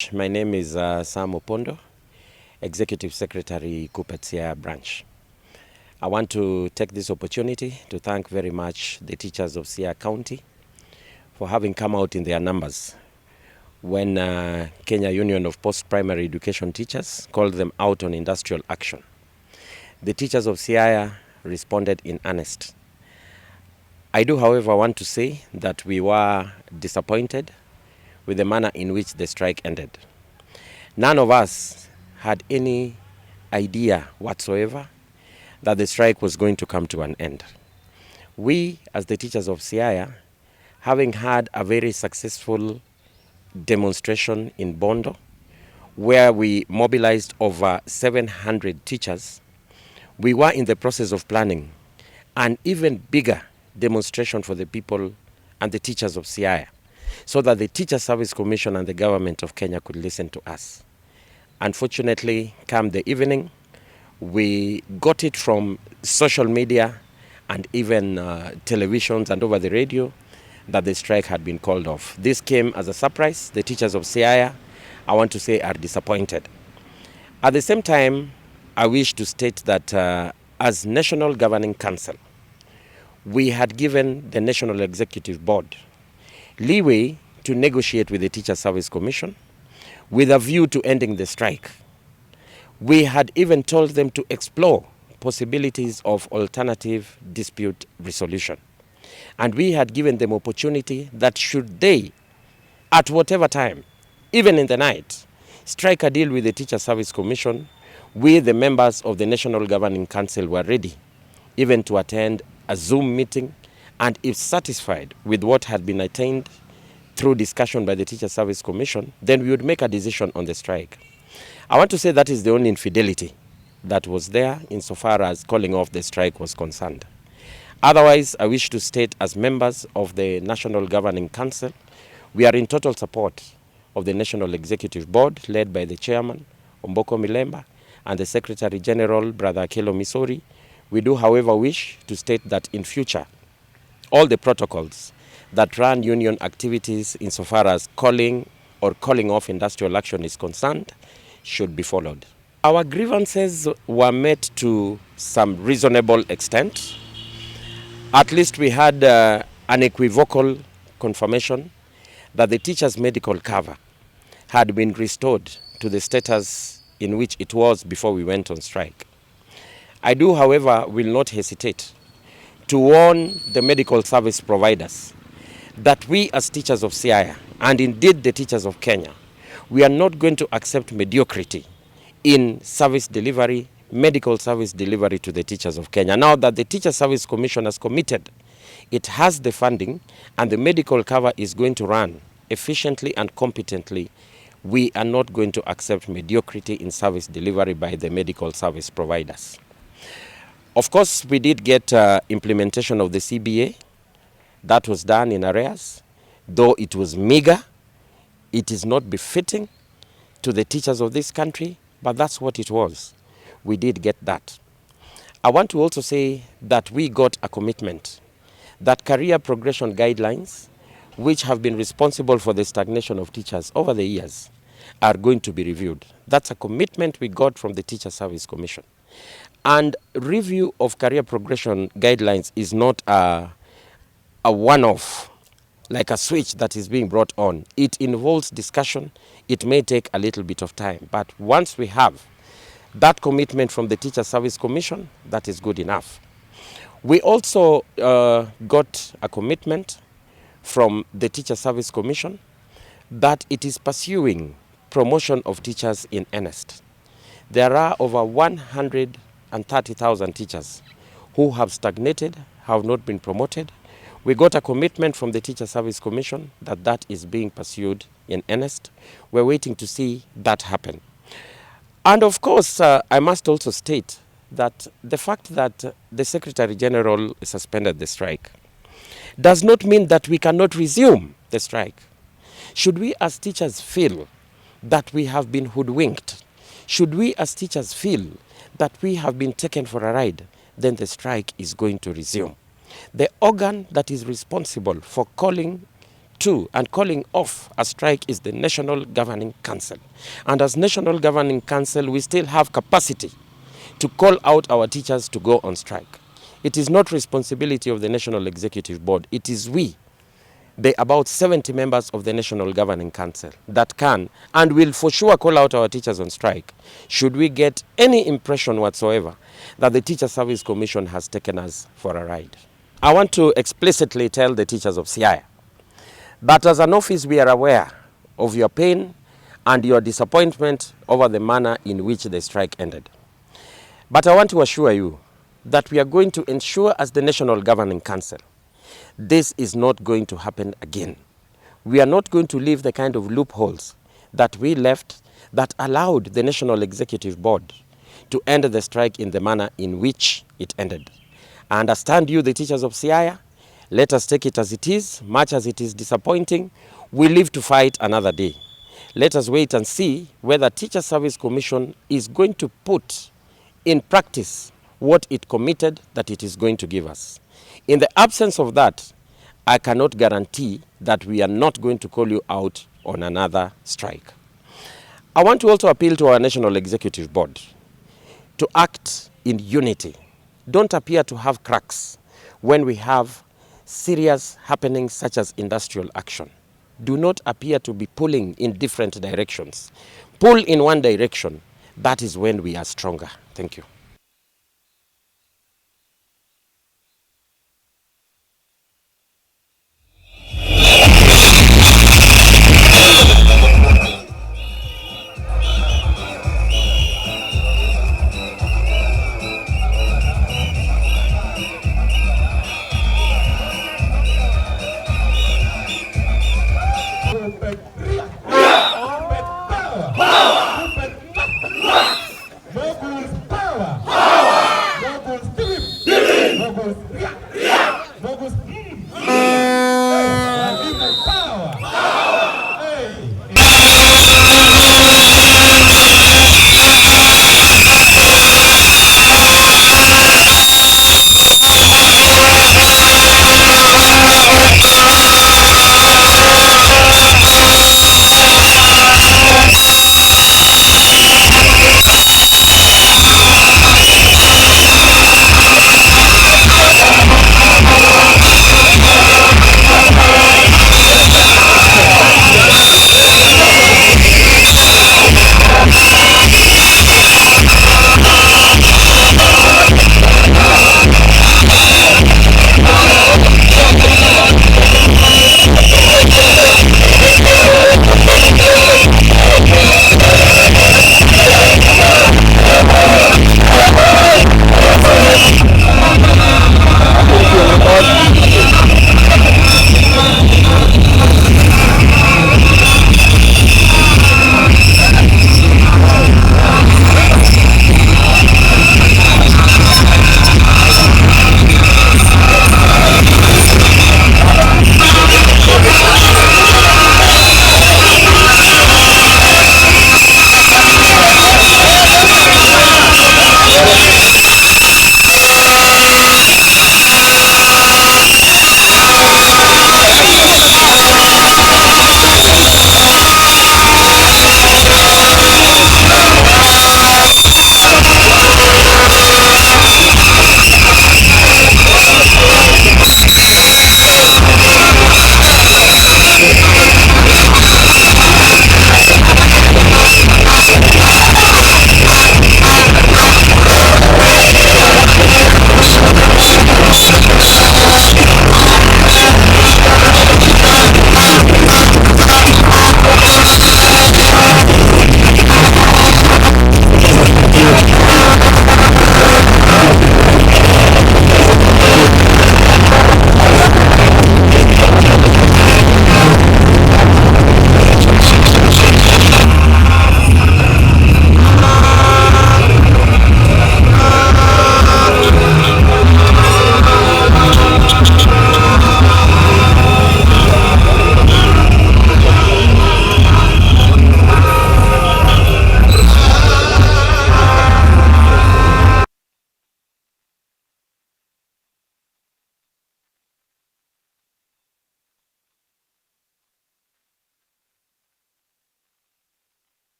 My name is Sam Opondo, Executive Secretary, KUPPET Siaya branch. I want to take this opportunity to thank very much the teachers of Siaya County for having come out in their numbers when Kenya Union of Post-Primary Education Teachers called them out on industrial action. The teachers of Siaya responded in earnest. I do, however, want to say that we were disappointed with the manner in which the strike ended. None of us had any idea whatsoever that the strike was going to come to an end. We, as the teachers of Siaya, having had a very successful demonstration in Bondo, where we mobilized over 700 teachers, we were in the process of planning an even bigger demonstration for the people and the teachers of Siaya, so that the Teacher Service Commission and the government of Kenya could listen to us. Unfortunately, come the evening, we got it from social media and even televisions and over the radio that the strike had been called off. This came as a surprise. The teachers of Siaya, I want to say, are disappointed. At the same time, I wish to state that as National Governing Council, we had given the National Executive Board leeway to negotiate with the Teacher Service Commission with a view to ending the strike. We had even told them to explore possibilities of alternative dispute resolution. And we had given them opportunity that should they, at whatever time, even in the night, strike a deal with the Teacher Service Commission, we, the members of the National Governing Council, were ready even to attend a Zoom meeting, and if satisfied with what had been attained through discussion by the Teacher Service Commission, then we would make a decision on the strike. I want to say that is the only infidelity that was there insofar as calling off the strike was concerned. Otherwise, I wish to state, as members of the National Governing Council, we are in total support of the National Executive Board led by the Chairman, Omboko Milemba, and the Secretary General, Brother Akelo Misori. We do, however, wish to state that in future, all the protocols that run union activities insofar as calling off industrial action is concerned should be followed. Our grievances were met to some reasonable extent. At least we had an unequivocal confirmation that the teachers' medical cover had been restored to the status in which it was before we went on strike. I do, however, will not hesitate to warn the medical service providers that we as teachers of Siaya, and indeed the teachers of Kenya, we are not going to accept mediocrity in service delivery, medical service delivery to the teachers of Kenya. Now that the Teacher Service Commission has committed, it has the funding and the medical cover is going to run efficiently and competently, we are not going to accept mediocrity in service delivery by the medical service providers. Of course, we did get implementation of the CBA. That was done in arrears. Though it was meager, it is not befitting to the teachers of this country, but that's what it was. We did get that. I want to also say that we got a commitment that career progression guidelines, which have been responsible for the stagnation of teachers over the years, are going to be reviewed. That's a commitment we got from the Teacher Service Commission. And review of career progression guidelines is not a one-off, like a switch that is being brought on. It involves discussion. It may take a little bit of time. But once we have that commitment from the Teacher Service Commission, that is good enough. We also got a commitment from the Teacher Service Commission that it is pursuing promotion of teachers in earnest. There are over 130,000 teachers who have stagnated, have not been promoted. We got a commitment from the Teacher Service Commission that that is being pursued in earnest. We're waiting to see that happen. And of course, I must also state that the fact that the Secretary General suspended the strike does not mean that we cannot resume the strike. Should we as teachers feel that we have been hoodwinked, should we as teachers feel that we have been taken for a ride, then the strike is going to resume. The organ that is responsible for calling to and calling off a strike is the National Governing Council. And as National Governing Council, we still have capacity to call out our teachers to go on strike. It is not responsibility of the National Executive Board. It is we, the about 70 members of the National Governing Council, that can and will for sure call out our teachers on strike should we get any impression whatsoever that the Teacher Service Commission has taken us for a ride. I want to explicitly tell the teachers of Siaya that as an office we are aware of your pain and your disappointment over the manner in which the strike ended. But I want to assure you that we are going to ensure as the National Governing Council this is not going to happen again. We are not going to leave the kind of loopholes that we left that allowed the National Executive Board to end the strike in the manner in which it ended. I understand you, the teachers of Siaya. Let us take it as it is, much as it is disappointing. We live to fight another day. Let us wait and see whether Teacher Service Commission is going to put in practice what it committed that it is going to give us. In the absence of that, I cannot guarantee that we are not going to call you out on another strike. I want to also appeal to our National Executive Board to act in unity. Don't appear to have cracks when we have serious happenings such as industrial action. Do not appear to be pulling in different directions. Pull in one direction. That is when we are stronger. Thank you.